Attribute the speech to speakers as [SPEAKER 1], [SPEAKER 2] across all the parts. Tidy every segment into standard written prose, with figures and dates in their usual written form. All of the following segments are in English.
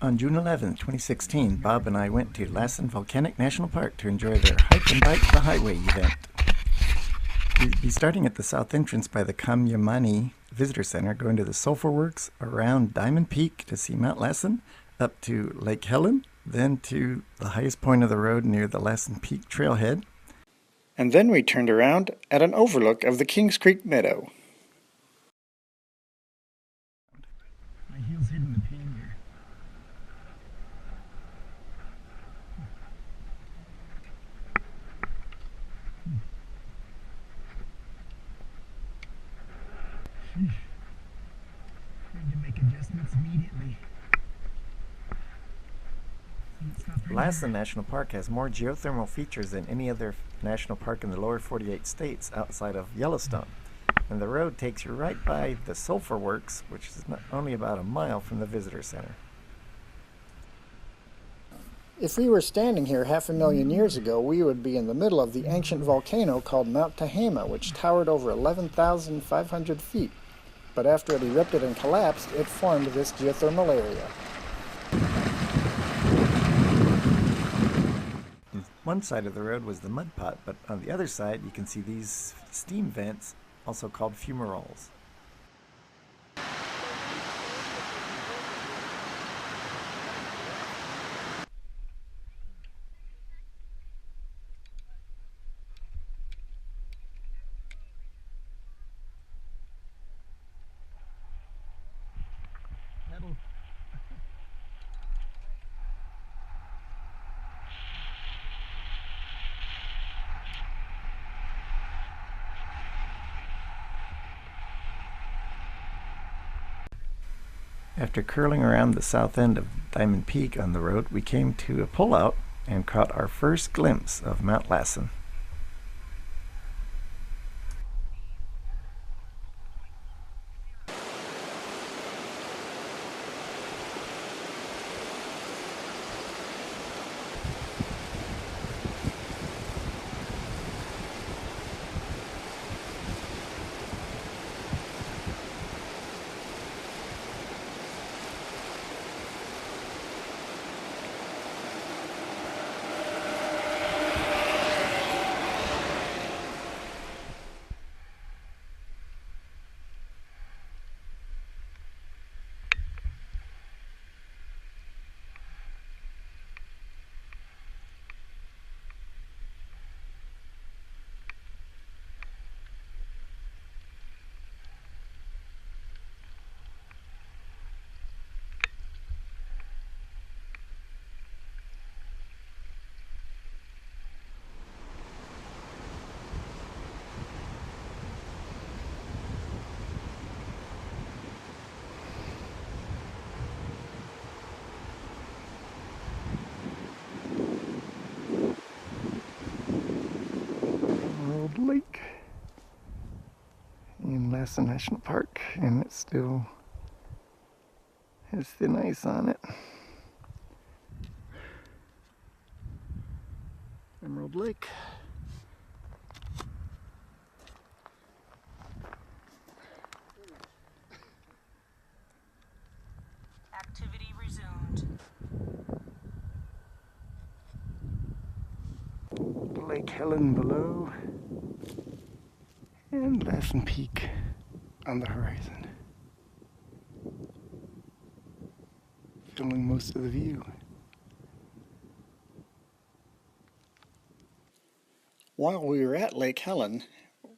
[SPEAKER 1] On June 11, 2016, Bob and I went to Lassen Volcanic National Park to enjoy their Hike and Bike the Highway event. We'll be starting at the south entrance by the Kamyamani Visitor Center, going to the Sulphur Works, around Diamond Peak to see Mount Lassen, up to Lake Helen, then to the highest point of the road near the Lassen Peak trailhead. And then we turned around at an overlook of the Kings Creek Meadow.
[SPEAKER 2] My heel's hitting the pan here. Need to make adjustments immediately.
[SPEAKER 1] Lassen National Park has more geothermal features than any other national park in the lower 48 states outside of Yellowstone. And the road takes you right by the Sulphur Works, which is only about a mile from the visitor center.
[SPEAKER 3] If we were standing here 500,000 years ago, we would be in the middle of the ancient volcano called Mount Tehama, which towered over 11,500 feet. But after it erupted and collapsed, it formed this geothermal area.
[SPEAKER 1] One side of the road was the mud pot, but on the other side you can see these steam vents, also called fumaroles. After curling around the south end of Diamond Peak on the road, we came to a pullout and caught our first glimpse of Mount Lassen. Lake in Lassen National Park, and it still has thin ice on it. Emerald Lake.
[SPEAKER 4] Activity resumed.
[SPEAKER 1] Lake Helen below, and Lassen Peak on the horizon, filming most of the view.
[SPEAKER 3] While we were at Lake Helen,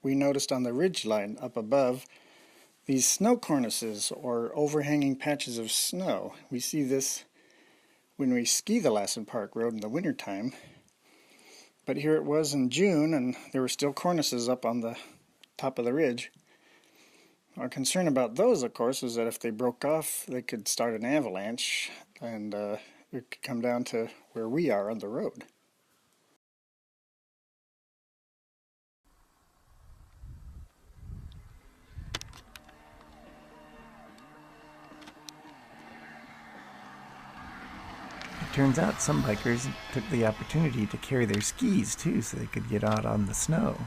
[SPEAKER 3] we noticed on the ridgeline up above these snow cornices, or overhanging patches of snow. We see this when we ski the Lassen Park Road in the wintertime. But here it was in June, and there were still cornices up on the top of the ridge. Our concern about those, of course, was that if they broke off, they could start an avalanche, and it could come down to where we are on the road.
[SPEAKER 1] Turns out some bikers took the opportunity to carry their skis too, so they could get out on the snow.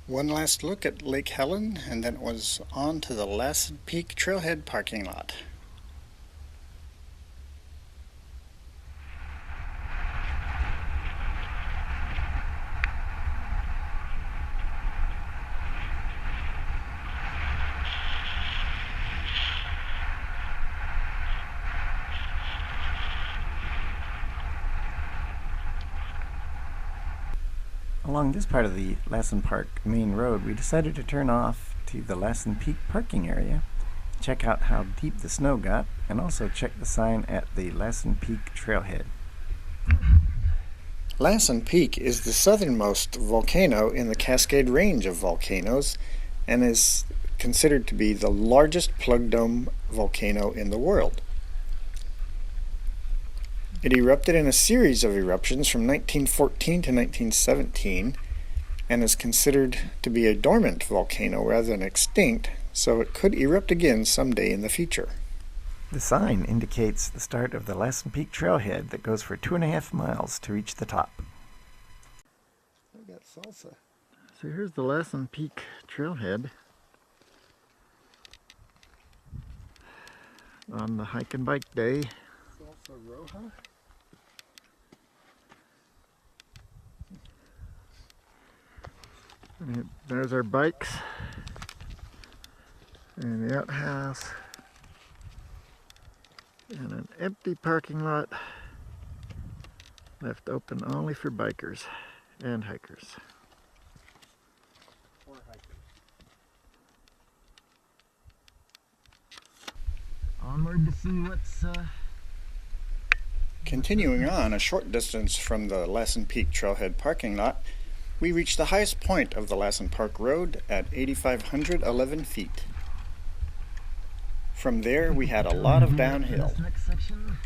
[SPEAKER 3] One last look at Lake Helen, and then it was on to the Lassen Peak Trailhead parking lot.
[SPEAKER 1] Along this part of the Lassen Park main road, we decided to turn off to the Lassen Peak parking area, check out how deep the snow got, and also check the sign at the Lassen Peak trailhead.
[SPEAKER 3] Lassen Peak is the southernmost volcano in the Cascade Range of volcanoes and is considered to be the largest plug dome volcano in the world. It erupted in a series of eruptions from 1914 to 1917 and is considered to be a dormant volcano rather than extinct, so it could erupt again someday in the future.
[SPEAKER 1] The sign indicates the start of the Lassen Peak trailhead that goes for 2.5 miles to reach the top.
[SPEAKER 3] I got salsa.
[SPEAKER 1] So here's the Lassen Peak trailhead on the hike and bike day.
[SPEAKER 3] Salsa roja.
[SPEAKER 1] And there's our bikes and the outhouse and an empty parking lot left open only for bikers and hikers.
[SPEAKER 2] Onward to see what's
[SPEAKER 3] Continuing on a short distance from the Lassen Peak Trailhead parking lot, we reached the highest point of the Lassen Park Road at 8,511 feet. From there, we had a lot of downhill.
[SPEAKER 2] this next section.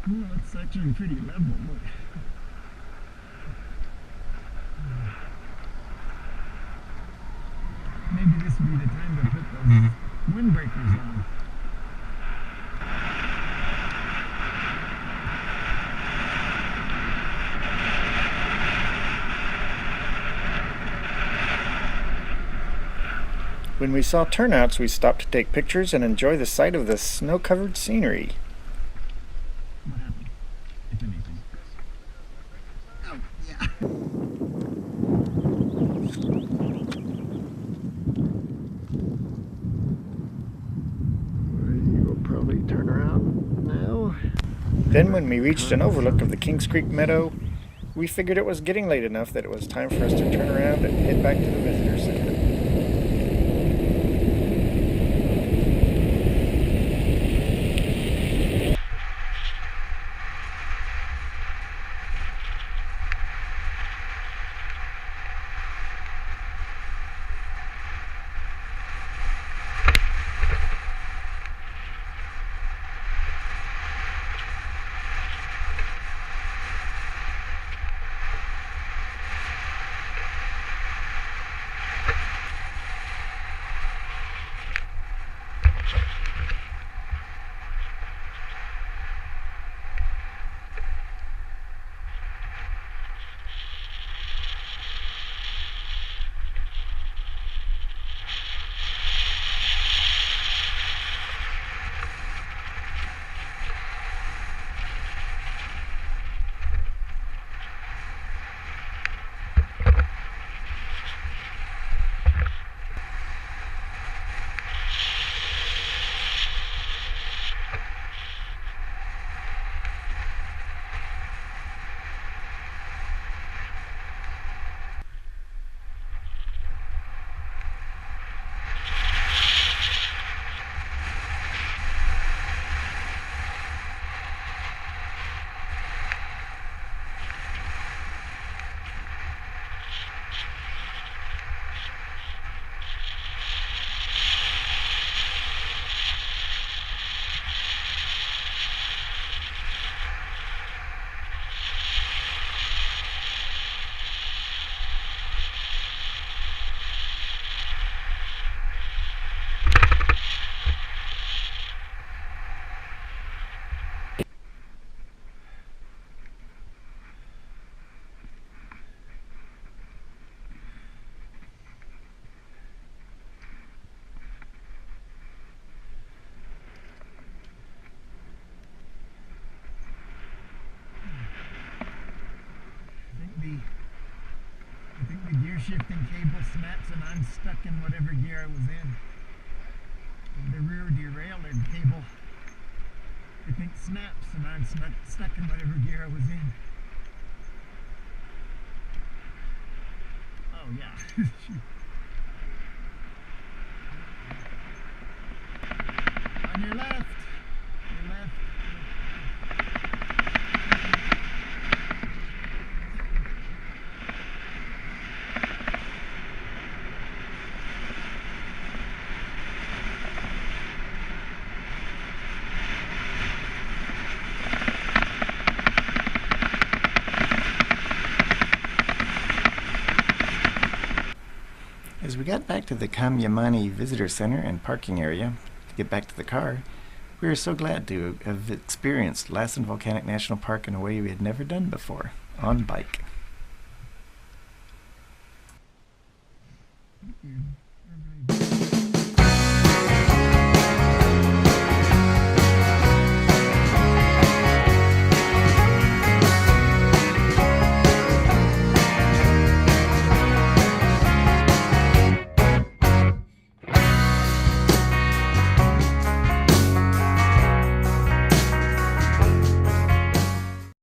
[SPEAKER 2] Oh, it's actually pretty level. Look. Maybe this would be the time to put those windbreakers on.
[SPEAKER 3] When we saw turnouts, we stopped to take pictures and enjoy the sight of the snow-covered scenery.
[SPEAKER 2] What happened? If anything. Oh, yeah.
[SPEAKER 1] We will probably turn around now.
[SPEAKER 3] Then when we reached an overlook of the Kings Creek Meadow, we figured it was getting late enough that it was time for us to turn around and head back to the visitor center.
[SPEAKER 2] gear shifting cable snaps and I'm stuck in whatever gear I was in. The rear derailleur cable, I think, snaps and I'm stuck in whatever gear I was in. Oh yeah. On your left. Your left.
[SPEAKER 1] As we got back to the Kamyamani Visitor Center and parking area to get back to the car, we were so glad to have experienced Lassen Volcanic National Park in a way we had never done before, on bike.
[SPEAKER 2] Mm.